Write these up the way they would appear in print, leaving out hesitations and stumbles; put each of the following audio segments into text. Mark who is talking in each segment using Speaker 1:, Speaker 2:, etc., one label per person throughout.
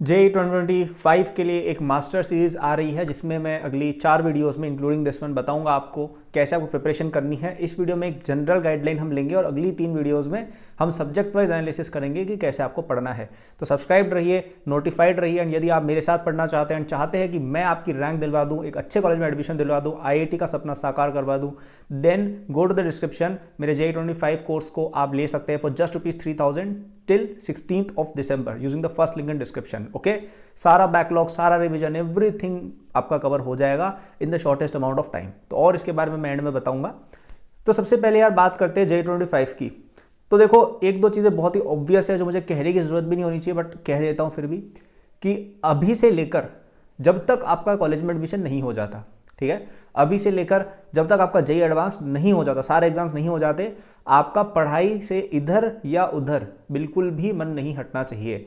Speaker 1: JEE 2025 के लिए एक मास्टर सीरीज आ रही है जिसमें मैं अगली 4 वीडियोस में इंक्लूडिंग दिस वन बताऊंगा आपको कैसे आपको प्रिपरेशन करनी है। इस वीडियो में एक जनरल गाइडलाइन हम लेंगे और अगली 3 वीडियोस में हम सब्जेक्ट वाइज एनालिसिस करेंगे कि कैसे आपको पढ़ना है। तो सब्सक्राइब रहिए, नोटिफाइड रहिए एंड यदि आप मेरे साथ पढ़ना चाहते हैं एंड चाहते हैं कि मैं आपकी रैंक दिलवा दूँ, एक अच्छे कॉलेज में एडमिशन दिलवा दूँ, IIT का सपना साकार करवा दूँ, then go to the description. मेरे JEE 25 कोर्स को आप ले सकते हैं for just ₹3000 till 16th of December using the first link in description. Okay, सारा बैकलॉग, सारा रिवीजन, एवरीथिंग आपका कवर हो जाएगा in the shortest amount of time. तो और इसके बारे में मैं एंड में बताऊंगा। तो सबसे पहले यार बात करते हैं JEE 25 की। तो देखो, एक दो चीज़ें बहुत ही ऑब्वियस है जो मुझे कहने की जरूरत भी नहीं होनी चाहिए, बट कह देता हूँ फिर भी, कि अभी से लेकर जब तक आपका कॉलेज में एडमिशन नहीं हो जाता, ठीक है, अभी से लेकर जब तक आपका JEE एडवांस नहीं हो जाता, सारे एग्जाम्स नहीं हो जाते, आपका पढ़ाई से इधर या उधर बिल्कुल भी मन नहीं हटना चाहिए।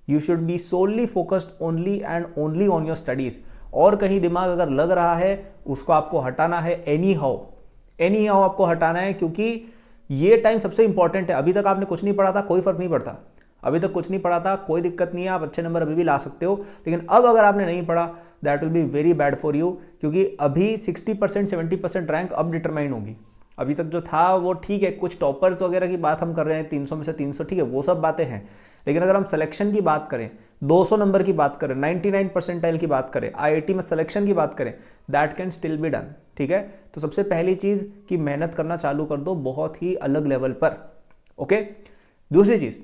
Speaker 1: You should be solely focused only and only on your studies. और कहीं दिमाग अगर लग रहा है उसको आपको हटाना है एनी हाउ आपको हटाना है, क्योंकि ये टाइम सबसे इंपॉर्टेंट है। अभी तक आपने कुछ नहीं पढ़ा था, कोई फर्क नहीं पड़ता। अभी तक कुछ नहीं पढ़ा था, कोई दिक्कत नहीं है, आप अच्छे नंबर अभी भी ला सकते हो। लेकिन अब अगर आपने नहीं पढ़ा, that will be very bad for you, क्योंकि अभी 60% 70% रैंक अब डिटरमाइन होगी। अभी तक जो था वो ठीक है, कुछ टॉपर्स वगैरह की बात हम कर रहे हैं, 300 में से 300, ठीक है, वो सब बातें हैं। लेकिन अगर हम सिलेक्शन की बात करें, 200 नंबर की बात करें, 99 परसेंटाइल की बात करें, IIT में सिलेक्शन की बात करें, that can still be done. ठीक है, तो सबसे पहली चीज़ कि मेहनत करना चालू कर दो बहुत ही अलग लेवल पर। ओके, दूसरी चीज़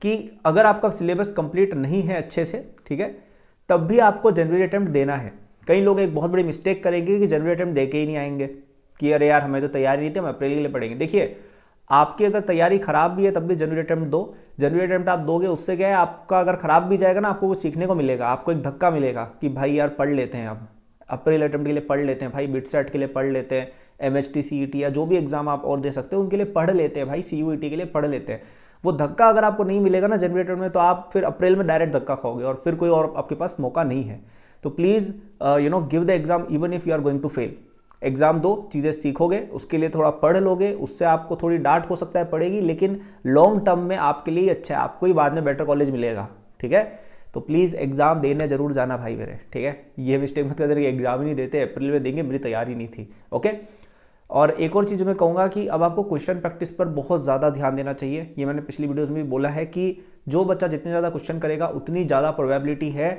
Speaker 1: कि अगर आपका सिलेबस कंप्लीट नहीं है अच्छे से, ठीक है, तब भी आपको जनवरी अटेम्प्ट देना है। कई लोग एक बहुत बड़ी मिस्टेक करेंगे कि जनवरी अटेम्प्ट दे के ही नहीं आएंगे कि अरे यार हमें तो तैयारी नहीं थी, हम अप्रैल के लिए पढ़ेंगे। देखिए, आपकी अगर तैयारी खराब भी है तब भी जनवरी अटेम्प्ट दो। जनवरी अटेम्प्ट आप दोगे, उससे क्या है, आपका अगर खराब भी जाएगा ना, आपको कुछ सीखने को मिलेगा, आपको एक धक्का मिलेगा कि भाई यार पढ़ लेते हैं, अब अप्रैल अटेम्प्ट के लिए पढ़ लेते हैं भाई, बिट सेट के लिए पढ़ लेते हैं, MHT CET या जो भी एग्जाम आप और दे सकते हो उनके लिए पढ़ लेते हैं भाई, CUET के लिए पढ़ लेते हैं। वो धक्का अगर आपको नहीं मिलेगा ना जनवरी अटेम्प्ट में, तो आप फिर अप्रैल में डायरेक्ट धक्का खाओगे और फिर कोई और आपके पास मौका नहीं है। तो please give the exam even if you are going to fail. Exam दो, चीज़ें सीखोगे, उसके लिए थोड़ा पढ़ लोगे, उससे आपको थोड़ी डांट हो सकता है पड़ेगी, लेकिन लॉन्ग टर्म में आपके लिए अच्छा है, आपको ही बाद में बेटर कॉलेज मिलेगा। ठीक है, तो प्लीज़ एग्जाम देने जरूर जाना भाई मेरे। ठीक है, ये मिस्टेक मत कर, एग्जाम ही नहीं देते, अप्रैल में देंगे, मेरी तैयारी नहीं थी। ओके, और एक और चीज़ मैं कहूँगा कि अब आपको क्वेश्चन प्रैक्टिस पर बहुत ज़्यादा ध्यान देना चाहिए। ये मैंने पिछली वीडियोज़ में भी बोला है कि जो बच्चा जितने ज़्यादा क्वेश्चन करेगा उतनी ज़्यादा प्रोबेबिलिटी है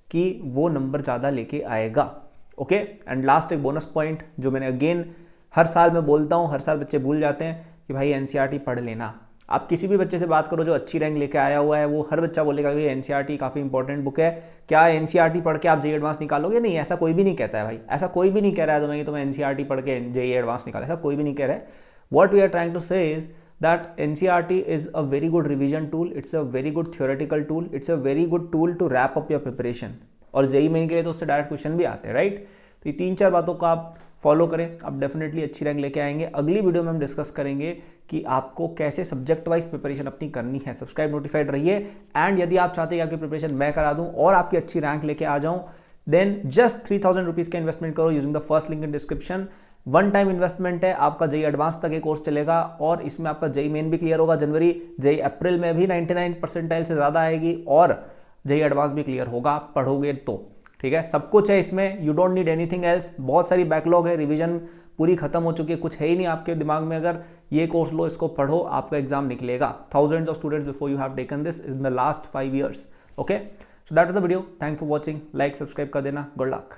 Speaker 1: कि वो नंबर ज़्यादा लेके आएगा। ओके, एंड लास्ट एक बोनस पॉइंट जो मैंने अगेन हर साल मैं बोलता हूँ, हर साल बच्चे भूल जाते हैं कि भाई NCERT पढ़ लेना। आप किसी भी बच्चे से बात करो जो अच्छी रैंक लेके आया हुआ है, वो हर बच्चा बोलेगा कि NCERT काफ़ी इंपॉर्टेंट बुक है। क्या NCERT पढ़ के आप JEE एडवांस निकालोगे? नहीं, ऐसा कोई भी नहीं कहता है भाई, ऐसा कोई भी नहीं कह रहा है तुम्हें कि तुम्हें NCERT पढ़ के JEE एडवांस निकालो, ऐसा कोई भी नहीं कह रहा है। What we are trying to say is that NCERT is a very good revision tool, it's a very good theoretical tool, it's a very good tool to wrap up your preparation। और JEE main के लिए तो उससे direct question भी आते हैं, right. तो ये 3-4 बातों को आप फॉलो करें, आप डेफिनेटली अच्छी रैंक लेके आएंगे। अगली वीडियो में हम डिस्कस करेंगे कि आपको कैसे सब्जेक्ट वाइज प्रिपरेशन अपनी करनी है। सब्सक्राइब, नोटिफाइड रहिए, एंड यदि आप चाहते हैं कि आपकी प्रिपरेशन मैं करा दूं और आपकी अच्छी रैंक लेके आ जाऊं, देन जस्ट 3000 रुपीज़ का इन्वेस्टमेंट करो using the first link in description. One time investment है, आपका JEE एडवांस तक ये कोर्स चलेगा और इसमें आपका JEE मेन भी क्लियर होगा जनवरी, JEE अप्रैल में भी 99 परसेंटाइल से ज़्यादा आएगी और JEE एडवांस भी क्लियर होगा पढ़ोगे तो। ठीक है, सब कुछ है इसमें, you don't need anything else. बहुत सारी बैकलॉग है, रिवीजन पूरी खत्म हो चुकी है, कुछ है ही नहीं आपके दिमाग में। अगर ये कोर्स लो, इसको पढ़ो, आपका एग्जाम निकलेगा। Thousands of students before you have taken this in the last 5 years। Okay, so that is the video, thank for watching, like subscribe कर देना, गुड लक।